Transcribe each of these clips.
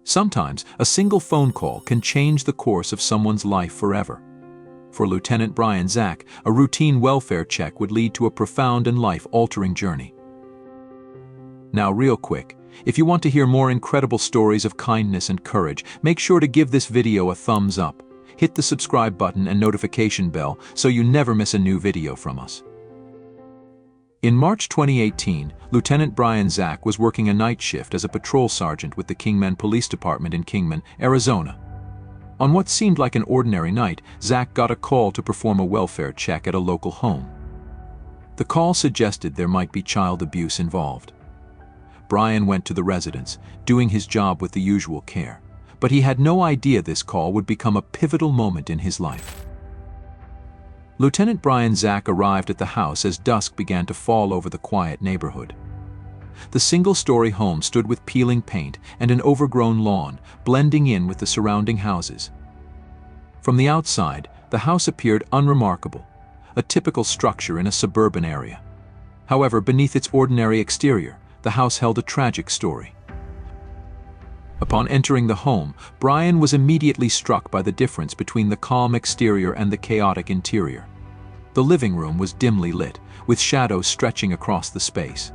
Sometimes, a single phone call can change the course of someone's life forever. For Lieutenant Brian Zach, a routine welfare check would lead to a profound and life-altering journey. Now, real quick, if you want to hear more incredible stories of kindness and courage, make sure to give this video a thumbs up. Hit the subscribe button and notification bell so you never miss a new video from us. In March 2018, Lieutenant Brian Zach was working a night shift as a patrol sergeant with the Kingman Police Department in Kingman, Arizona. On what seemed like an ordinary night, Zach got a call to perform a welfare check at a local home. The call suggested there might be child abuse involved. Brian went to the residence, doing his job with the usual care, but he had no idea this call would become a pivotal moment in his life. Lieutenant Brian Zach arrived at the house as dusk began to fall over the quiet neighborhood. The single-story home stood with peeling paint and an overgrown lawn, blending in with the surrounding houses. From the outside, the house appeared unremarkable, a typical structure in a suburban area. However, beneath its ordinary exterior, the house held a tragic story. Upon entering the home, Brian was immediately struck by the difference between the calm exterior and the chaotic interior. The living room was dimly lit, with shadows stretching across the space.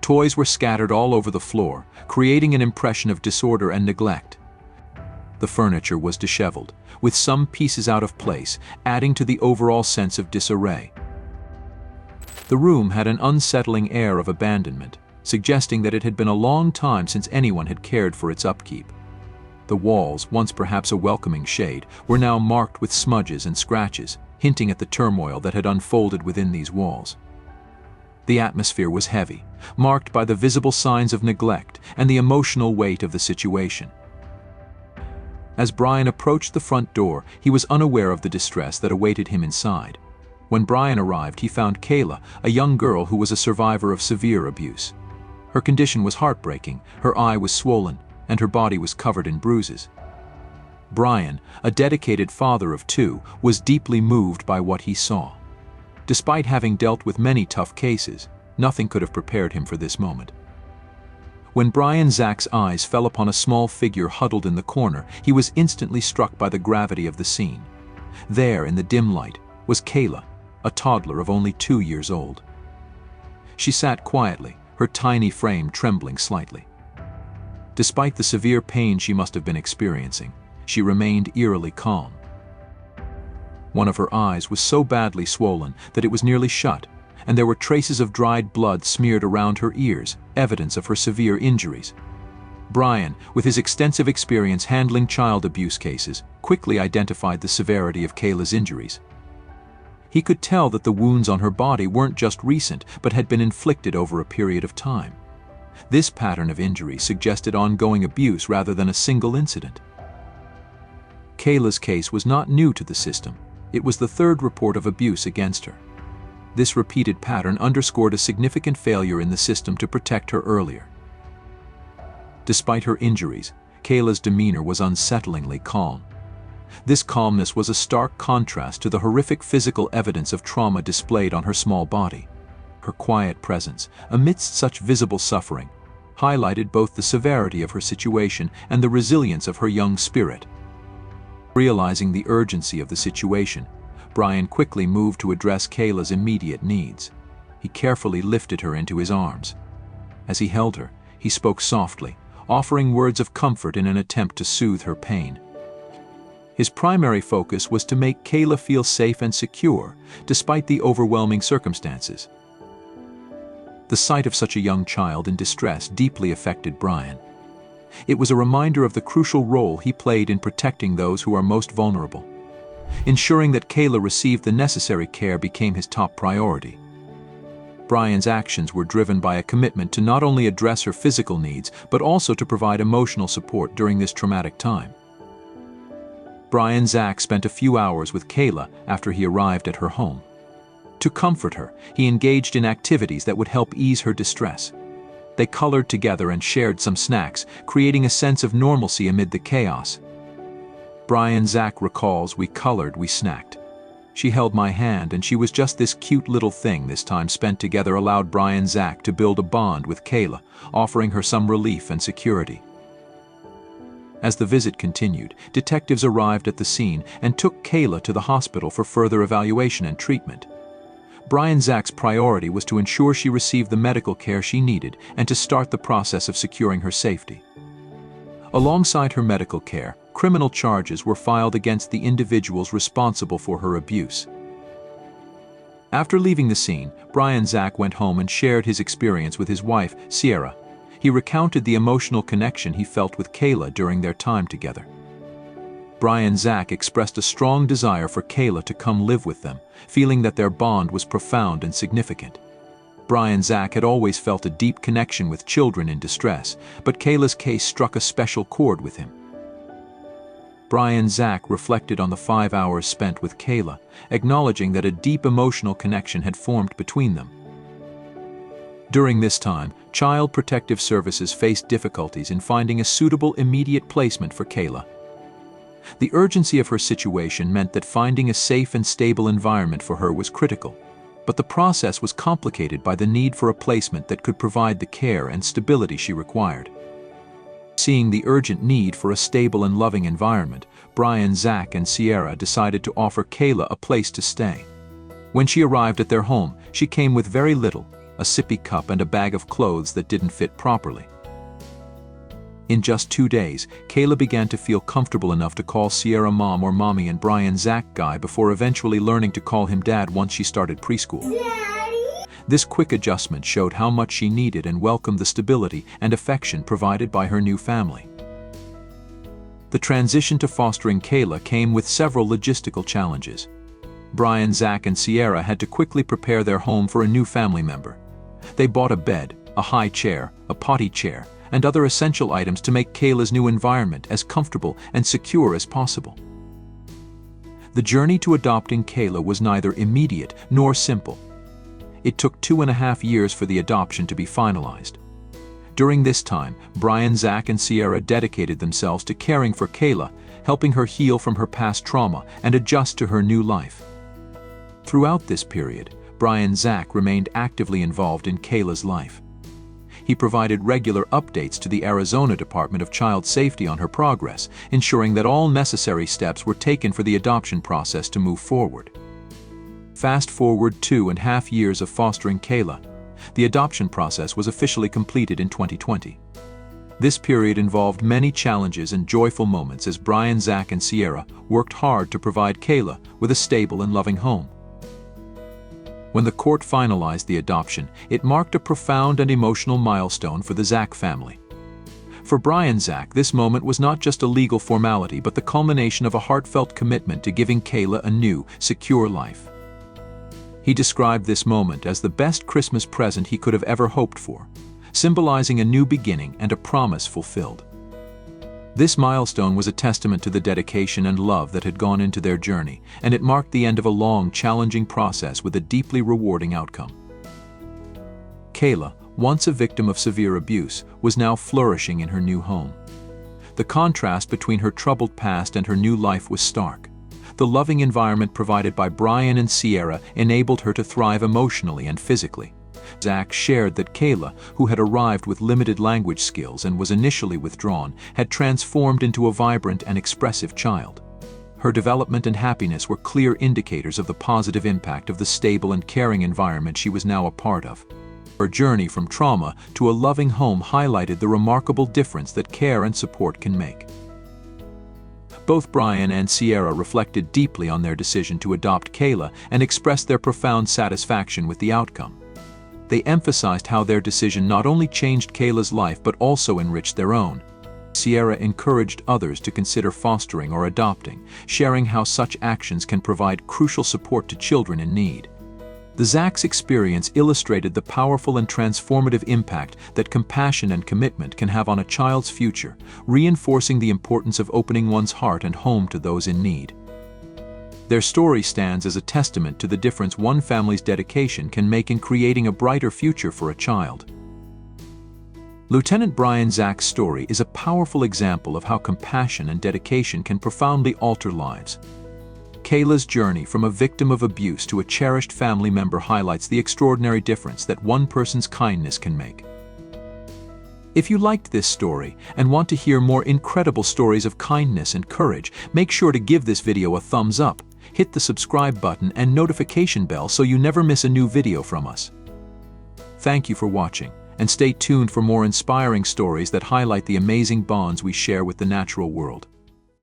Toys were scattered all over the floor, creating an impression of disorder and neglect. The furniture was disheveled, with some pieces out of place, adding to the overall sense of disarray. The room had an unsettling air of abandonment, suggesting that it had been a long time since anyone had cared for its upkeep. The walls, once perhaps a welcoming shade, were now marked with smudges and scratches, hinting at the turmoil that had unfolded within these walls. The atmosphere was heavy, marked by the visible signs of neglect and the emotional weight of the situation. As Brian approached the front door, he was unaware of the distress that awaited him inside. When Brian arrived, he found Kayla, a young girl who was a survivor of severe abuse. Her condition was heartbreaking, her eye was swollen, and her body was covered in bruises. Brian, a dedicated father of two, was deeply moved by what he saw. Despite having dealt with many tough cases, nothing could have prepared him for this moment. When Brian Zach's eyes fell upon a small figure huddled in the corner, he was instantly struck by the gravity of the scene. There, in the dim light, was Kayla, a toddler of only 2 years old. She sat quietly, her tiny frame trembling slightly. Despite the severe pain she must have been experiencing, she remained eerily calm. One of her eyes was so badly swollen that it was nearly shut, and there were traces of dried blood smeared around her ears, evidence of her severe injuries. Brian, with his extensive experience handling child abuse cases, quickly identified the severity of Kayla's injuries. He could tell that the wounds on her body weren't just recent, but had been inflicted over a period of time. This pattern of injury suggested ongoing abuse rather than a single incident. Kayla's case was not new to the system. It was the third report of abuse against her. This repeated pattern underscored a significant failure in the system to protect her earlier. Despite her injuries, Kayla's demeanor was unsettlingly calm. This calmness was a stark contrast to the horrific physical evidence of trauma displayed on her small body. Her quiet presence, amidst such visible suffering, highlighted both the severity of her situation and the resilience of her young spirit. Realizing the urgency of the situation, Brian quickly moved to address Kayla's immediate needs. He carefully lifted her into his arms. As he held her, he spoke softly, offering words of comfort in an attempt to soothe her pain. His primary focus was to make Kayla feel safe and secure, despite the overwhelming circumstances. The sight of such a young child in distress deeply affected Brian. It was a reminder of the crucial role he played in protecting those who are most vulnerable. Ensuring that Kayla received the necessary care became his top priority. Brian's actions were driven by a commitment to not only address her physical needs, but also to provide emotional support during this traumatic time. Brian Zach spent a few hours with Kayla after he arrived at her home. To comfort her, he engaged in activities that would help ease her distress. They colored together and shared some snacks, creating a sense of normalcy amid the chaos. Brian Zach recalls, "We colored, we snacked. She held my hand, and she was just this cute little thing." This time spent together allowed Brian Zach to build a bond with Kayla, offering her some relief and security. As the visit continued, detectives arrived at the scene and took Kayla to the hospital for further evaluation and treatment. Brian Zach's priority was to ensure she received the medical care she needed and to start the process of securing her safety. Alongside her medical care, criminal charges were filed against the individuals responsible for her abuse. After leaving the scene, Brian Zach went home and shared his experience with his wife, Sierra. He recounted the emotional connection he felt with Kayla during their time together. Brian Zach expressed a strong desire for Kayla to come live with them, feeling that their bond was profound and significant. Brian Zach had always felt a deep connection with children in distress, but Kayla's case struck a special chord with him. Brian Zach reflected on the 5 hours spent with Kayla, acknowledging that a deep emotional connection had formed between them. During this time, Child Protective Services faced difficulties in finding a suitable immediate placement for Kayla. The urgency of her situation meant that finding a safe and stable environment for her was critical, but the process was complicated by the need for a placement that could provide the care and stability she required. Seeing the urgent need for a stable and loving environment, Brian Zach and Sierra decided to offer Kayla a place to stay. When she arrived at their home, she came with very little, a sippy cup and a bag of clothes that didn't fit properly. In just 2 days, Kayla began to feel comfortable enough to call Sierra mom or mommy and Brian Zach guy before eventually learning to call him dad once she started preschool. Daddy. This quick adjustment showed how much she needed and welcomed the stability and affection provided by her new family. The transition to fostering Kayla came with several logistical challenges. Brian, Zach, and Sierra had to quickly prepare their home for a new family member. They bought a bed, a high chair, a potty chair, and other essential items to make Kayla's new environment as comfortable and secure as possible. The journey to adopting Kayla was neither immediate nor simple. It took 2.5 years for the adoption to be finalized. During this time, Brian, Zach, and Sierra dedicated themselves to caring for Kayla, helping her heal from her past trauma and adjust to her new life. Throughout this period, Brian Zach remained actively involved in Kayla's life. He provided regular updates to the Arizona Department of Child Safety on her progress, ensuring that all necessary steps were taken for the adoption process to move forward. Fast forward 2.5 years of fostering Kayla, the adoption process was officially completed in 2020. This period involved many challenges and joyful moments as Brian, Zach, and Sierra worked hard to provide Kayla with a stable and loving home. When the court finalized the adoption, it marked a profound and emotional milestone for the Zach family. For Brian Zach, this moment was not just a legal formality but the culmination of a heartfelt commitment to giving Kayla a new, secure life. He described this moment as the best Christmas present he could have ever hoped for, symbolizing a new beginning and a promise fulfilled. This milestone was a testament to the dedication and love that had gone into their journey, and it marked the end of a long, challenging process with a deeply rewarding outcome. Kayla, once a victim of severe abuse, was now flourishing in her new home. The contrast between her troubled past and her new life was stark. The loving environment provided by Brian and Sierra enabled her to thrive emotionally and physically. Zach shared that Kayla, who had arrived with limited language skills and was initially withdrawn, had transformed into a vibrant and expressive child. Her development and happiness were clear indicators of the positive impact of the stable and caring environment she was now a part of. Her journey from trauma to a loving home highlighted the remarkable difference that care and support can make. Both Brian and Sierra reflected deeply on their decision to adopt Kayla and expressed their profound satisfaction with the outcome. They emphasized how their decision not only changed Kayla's life but also enriched their own. Sierra encouraged others to consider fostering or adopting, sharing how such actions can provide crucial support to children in need. The Zach's experience illustrated the powerful and transformative impact that compassion and commitment can have on a child's future, reinforcing the importance of opening one's heart and home to those in need. Their story stands as a testament to the difference one family's dedication can make in creating a brighter future for a child. Lieutenant Brian Zach's story is a powerful example of how compassion and dedication can profoundly alter lives. Kayla's journey from a victim of abuse to a cherished family member highlights the extraordinary difference that one person's kindness can make. If you liked this story and want to hear more incredible stories of kindness and courage, make sure to give this video a thumbs up, hit the subscribe button and notification bell so you never miss a new video from us. Thank you for watching, and stay tuned for more inspiring stories that highlight the amazing bonds we share with the natural world.